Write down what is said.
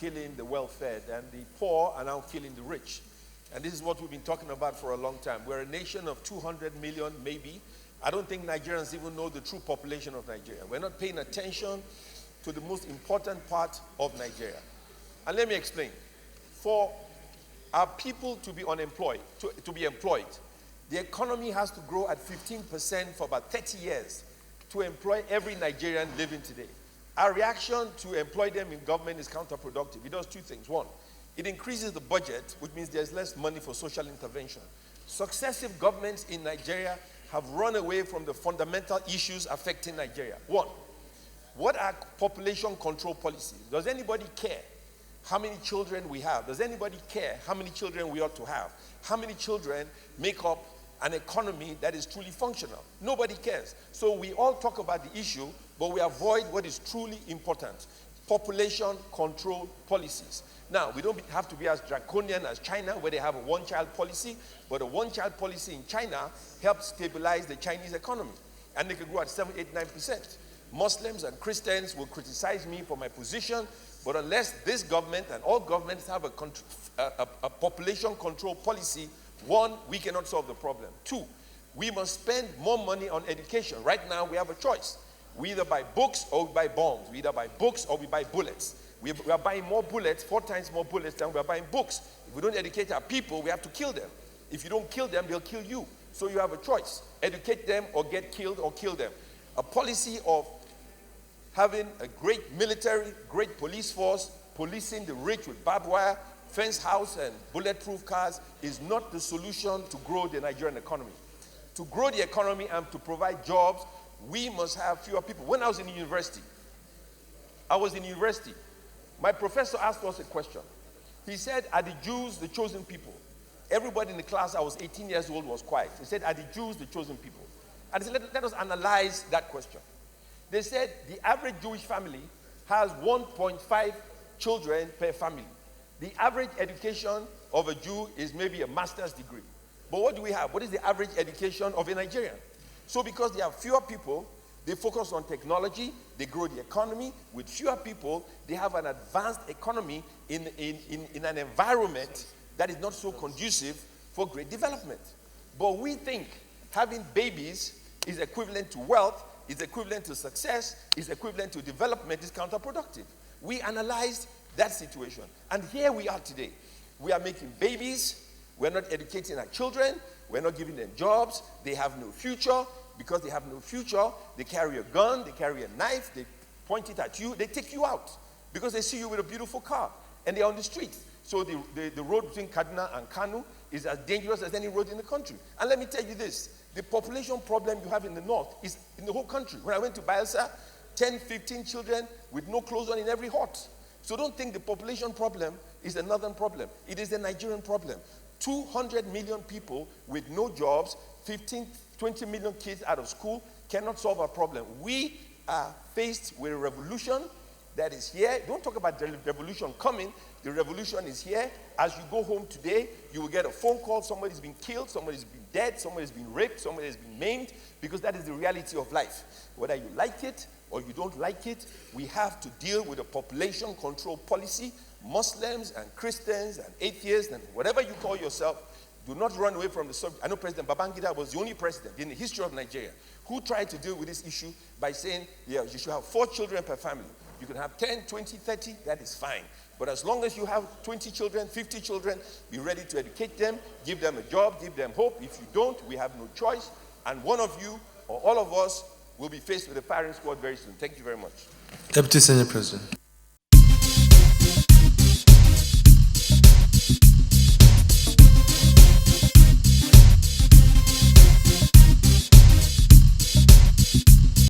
killing the well-fed, and the poor are now killing the rich. And this is what we've been talking about for a long time. We're a nation of 200 million, maybe. I don't think Nigerians even know the true population of Nigeria. We're not paying attention to the most important part of Nigeria. And let me explain. For our people to be unemployed, to be employed, the economy has to grow at 15% for about 30 years to employ every Nigerian living today. Our reaction to employ them in government is counterproductive. It does two things. One, it increases the budget, which means there's less money for social intervention. Successive governments in Nigeria have run away from the fundamental issues affecting Nigeria. One, what are population control policies? Does anybody care how many children we have? Does anybody care how many children we ought to have? How many children make up an economy that is truly functional? Nobody cares. So we all talk about the issue, but we avoid what is truly important: population control policies. Now, we don't have to be as draconian as China, where they have a one-child policy, but a one-child policy in China helps stabilize the Chinese economy, and they can grow at 7, 8, 9%. Muslims and Christians will criticize me for my position, but unless this government and all governments have a population control policy, one, we cannot solve the problem. Two, we must spend more money on education. Right now, we have a choice. We either buy books or we buy bombs. We either buy books or we buy bullets. We are buying more bullets, 4 times more bullets than we are buying books. If we don't educate our people, we have to kill them. If you don't kill them, they'll kill you. So you have a choice. Educate them or get killed or kill them. A policy of having a great military, great police force, policing the rich with barbed wire, fence house and bulletproof cars is not the solution to grow the Nigerian economy. To grow the economy and to provide jobs, we must have fewer people. When I was in university, my professor asked us a question. He said, are the Jews the chosen people? Everybody in the class, I was 18 years old, was quiet. He said, are the Jews the chosen people? And he said, let us analyze that question. They said the average Jewish family has 1.5 children per family. The average education of a Jew is maybe a master's degree. But what do we have? What is the average education of a Nigerian? So because they have fewer people, they focus on technology, they grow the economy. With fewer people, they have an advanced economy in an environment that is not so conducive for great development. But we think having babies is equivalent to wealth, is equivalent to success, is equivalent to development, is counterproductive. We analyzed that situation. And here we are today. We are making babies. We're not educating our children. We're not giving them jobs. They have no future. Because they have no future, they carry a gun, they carry a knife, they point it at you, they take you out. Because they see you with a beautiful car. And they're on the street. So the road between Kaduna and Kanu is as dangerous as any road in the country. And let me tell you this. The population problem you have in the north is in the whole country. When I went to Bayelsa, 10, 15 children with no clothes on in every hut. So don't think the population problem is a northern problem. It is a Nigerian problem. 200 million people with no jobs, 20 million kids out of school cannot solve our problem. We are faced with a revolution that is here. Don't talk about the revolution coming. The revolution is here. As you go home today, you will get a phone call. Somebody's been killed. Somebody's been dead. Somebody's been raped. Somebody has been maimed. Because that is the reality of life. Whether you like it or you don't like it, we have to deal with a population control policy. Muslims and Christians and atheists and whatever you call yourself, do not run away from the subject. I know President Babangida was the only president in the history of Nigeria who tried to deal with this issue by saying, yeah, you should have 4 children per family. You can have 10, 20, 30, that is fine. But as long as you have 20 children, 50 children, be ready to educate them, give them a job, give them hope. If you don't, we have no choice. And one of you or all of us will be faced with a firing squad very soon. Thank you very much. Deputy Senate President.